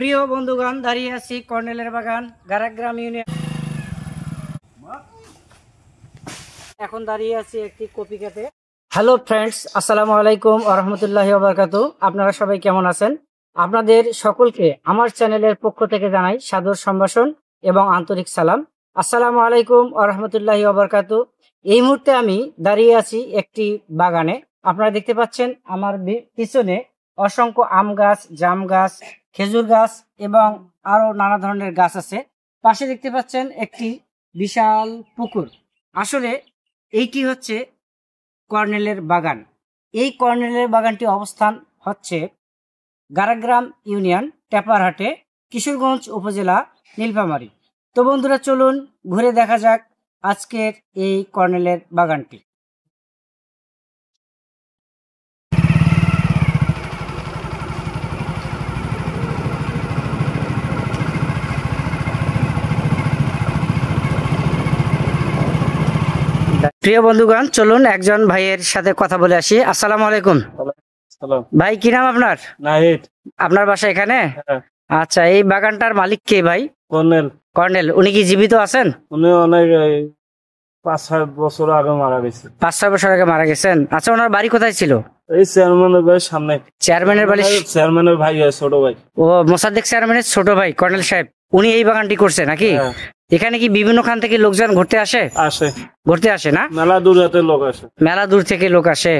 প্রিয় বন্ধুগণ, দাঁড়িয়ে আছি কর্নেলের বাগান গারাগ্রাম ইউনিয়ন। এখন দাঁড়িয়ে আছি একটি কপি খেতে। হ্যালো ফ্রেন্ডস, আসসালামু আলাইকুম ওয়া রাহমাতুল্লাহি ওয়া বারাকাতুহু। আপনারা সবাই কেমন আছেন? আপনাদের সকলকে আমার চ্যানেলের পক্ষ থেকে জানাই সাদর সম্ভাষণ এবং আন্তরিক সালাম। আসসালামু আলাইকুম ওয়া রাহমাতুল্লাহি ওয়া বারাকাতুহু। এই মুহূর্তে আমি দাঁড়িয়ে আছি একটি বাগানে। আপনারা দেখতে পাচ্ছেন আমার পিছনে অসংখ্য আম গাছ, জাম গাছ, খেজুর গাছ এবং আরো নানা ধরনের গাছ আছে। পাশে দেখতে পাচ্ছেন একটি বিশাল পুকুর। আসলে এইটি হচ্ছে কর্নেলের বাগান। এই কর্নেলের বাগানটি অবস্থান হচ্ছে গারাগ্রাম ইউনিয়ন, টেপারহাটে, কিশোরগঞ্জ উপজেলা, নীলফামারী। তো বন্ধুরা, চলুন ঘুরে দেখা যাক আজকের এই কর্নেলের বাগানটি। প্রিয় বন্ধুগণ, চলুন একজন ভাইয়ের সাথে কথা বলে আসি। আসসালামু আলাইকুম ভাই, কি নাম আপনার? নাহিদ। আপনার বাসা এখানে? আচ্ছা, এই বাগানটার মালিক কে ভাই? কর্নেল। কর্নেল, উনি কি জীবিত আছেন? উনি অনেক 5-6 বছর আগে মারা গেছে। 5-6 বছর আগে মারা গেছেন। আচ্ছা, ওনার বাড়ি কোথায় ছিল? এই চেয়ারম্যানের বাড়ির সামনে। চেয়ারম্যানের বাড়ি? চেয়ারম্যানের ভাই, ছোট ভাই। ও, মোসাদ্দেক চেয়ারম্যানের ছোট ভাই কর্নেল সাহেব, উনি এই বাগানটি করছে নাকি? এখানে কি বিভিন্ন খান থেকে লোকজন ঘুরতে আসে? ঘুরতে আসে না? মেলা দূর থেকে লোক আসে। মেলা দূর থেকে লোক আসে।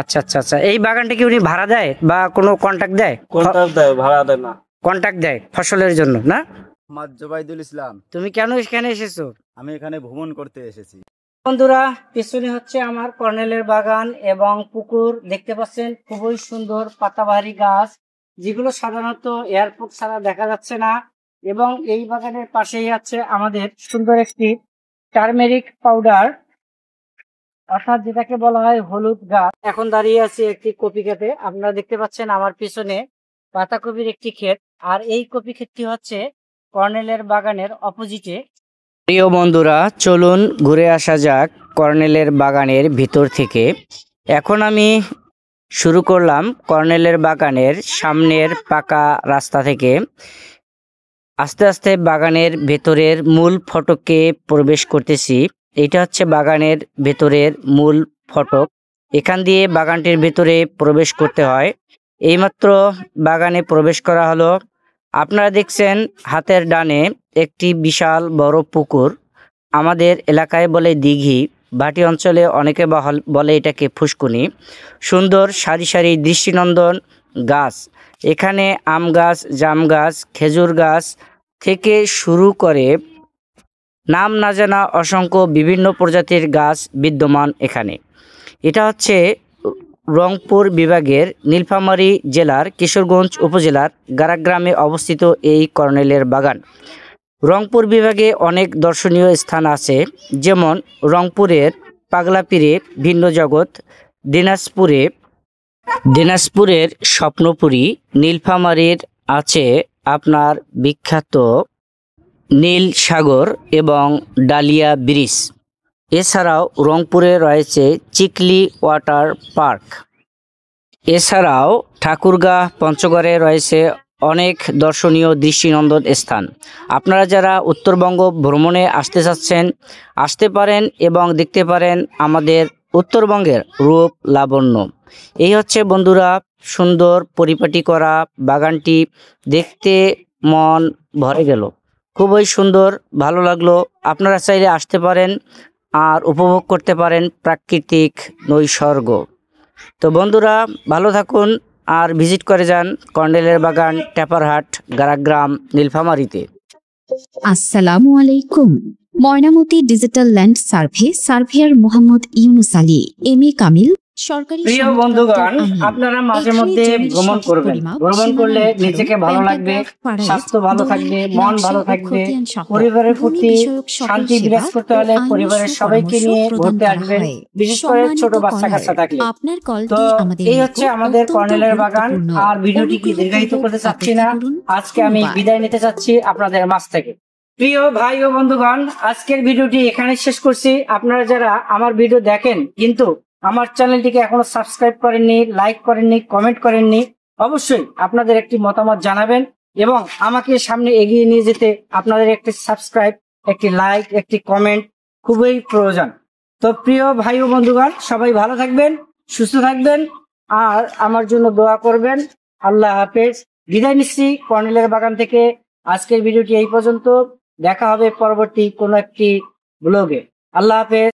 আচ্ছা আচ্ছা আচ্ছা। এই বাগানটা কি উনি ভাড়া দেয় বা কোনো কন্ট্রাক্ট দেয়? কন্ট্রাক্ট দেয়, ভাড়া দেয় না। কন্ট্রাক্ট দেয় ফসলের জন্য না? জুবাইদুল ইসলাম। তুমি কেন এখানে এসেছো? আমি এখানে ভ্রমণ করতে এসেছি। বন্ধুরা, পিছনে হচ্ছে আমার কর্নেলের বাগান এবং পুকুর দেখতে পাচ্ছেন। খুবই সুন্দর পাতাবাহারি গাছ, যেগুলো সাধারণত এয়ারপোর্ট ছাড়া দেখা যাচ্ছে না। এবং এই বাগানের পাশেই আছে আমাদের সুন্দর একটি টার্মেরিক পাউডার, অর্থাৎ যেটাকে বলা হয় হলুদ গাছ। এখন দাঁড়িয়ে আছি একটি কপি খেতে। আপনারা দেখতে পাচ্ছেন আমার পিছনে পাতাকপির একটি ক্ষেত, আর এই কপি ক্ষেতটি হচ্ছে কর্নেলের বাগানের অপোজিটে। প্রিয় বন্ধুরা, চলুন ঘুরে আসা যাক কর্নেলের বাগানের ভিতর থেকে। এখন আমি শুরু করলাম কর্নেলের বাগানের সামনের পাকা রাস্তা থেকে। আস্তে আস্তে বাগানের ভেতরের মূল ফটকে প্রবেশ করতেছি। এটা হচ্ছে বাগানের ভেতরের মূল ফটক। এখান দিয়ে বাগানটির ভেতরে প্রবেশ করতে হয়। এইমাত্র বাগানে প্রবেশ করা হলো। আপনারা দেখছেন হাতের ডানে একটি বিশাল বড় পুকুর। আমাদের এলাকায় বলে দিঘি, ভাটি অঞ্চলে অনেকে বলে এটাকে ফুসকুনি। সুন্দর সারি সারি দৃষ্টিনন্দন গাছ। এখানে আম গাছ, জাম গাছ, খেজুর গাছ থেকে শুরু করে নাম না জানা অসংখ্য বিভিন্ন প্রজাতির গাছ বিদ্যমান এখানে। এটা হচ্ছে রংপুর বিভাগের নীলফামারী জেলার কিশোরগঞ্জ উপজেলার গারাগ্রামে অবস্থিত এই কর্নেলের বাগান। রংপুর বিভাগে অনেক দর্শনীয় স্থান আছে, যেমন রংপুরের পাগলাপীরে ভিন্ন জগৎ, দিনাজপুরের স্বপ্নপুরী, নীলফামারীর আছে আপনার বিখ্যাত নীল সাগর এবং ডালিয়া ব্রিজ। এছাড়াও রংপুরে রয়েছে চিকলি ওয়াটার পার্ক। এছাড়াও ঠাকুরগাঁ পঞ্চগড়ে রয়েছে অনেক দর্শনীয় দৃষ্টিনন্দন স্থান। আপনারা যারা উত্তরবঙ্গ ভ্রমণে আসতে চাচ্ছেন, আসতে পারেন এবং দেখতে পারেন আমাদের উত্তরবঙ্গের রূপ লাবণ্য। এই হচ্ছে বন্ধুরা সুন্দর পরিপাটি করা বাগানটি। দেখতে মন ভরে গেল, খুবই সুন্দর, ভালো লাগলো। আপনারা চাইলে আসতে পারেন আর উপভোগ করতে পারেন প্রাকৃতিক নৈসর্গ। তো বন্ধুরা, ভালো থাকুন আর ভিজিট করে যান কর্নেলের বাগান, টেপারহাট, গারাগ্রাম, নীলফামারীতে। আসসালামু আলাইকুম। Mainamati digital land surveyor Mohammad Yunus Ali, M A. Kamil, সরকারি। প্রিয় বন্ধুগণ, আপনারা মাঝে মধ্যে ভ্রমণ করবেন। ভ্রমণ করলে নিজেকে ভালো লাগবে, স্বাস্থ্য ভালো থাকবে, মন ভালো থাকবে, পরিবারের প্রতি শান্তি বিরাজ করতে হলে পরিবারের সবাইকে নিয়ে ঘুরতে আসবেন, বিশেষ করে ছোট বাচ্চা কাচ্চা থাকলে। তো এই হচ্ছে আমাদের কর্নেলের বাগান। আর ভিডিওটি কি দীর্ঘায়িত করতে চাচ্ছি না, আজকে আমি বিদায় নিতে চাচ্ছি আপনাদের মাঝ থেকে। প্রিয় ভাই ও বন্ধুগণ, আজকের ভিডিওটি এখানে শেষ করছি। আপনারা যারা আমার ভিডিও দেখেন কিন্তু আমার চ্যানেলটিকে এখনো সাবস্ক্রাইব করেননি, লাইক করেননি, কমেন্ট করেননি, অবশ্যই আপনাদের একটি মতামত জানাবেন। এবং আমাকে সামনে এগিয়ে নিয়ে যেতে আপনাদের একটি সাবস্ক্রাইব, একটি লাইক, একটি কমেন্ট খুবই প্রয়োজন। তো প্রিয় ভাই ও বন্ধুগণ, সবাই ভালো থাকবেন, সুস্থ থাকবেন, আর আমার জন্য দোয়া করবেন। আল্লাহ হাফেজ। বিদায় নিচ্ছি কর্নেলের বাগান থেকে। আজকের ভিডিওটি এই পর্যন্ত। দেখা হবে পরবর্তী কোনো একটি ব্লগে। আল্লাহ হাফেজ।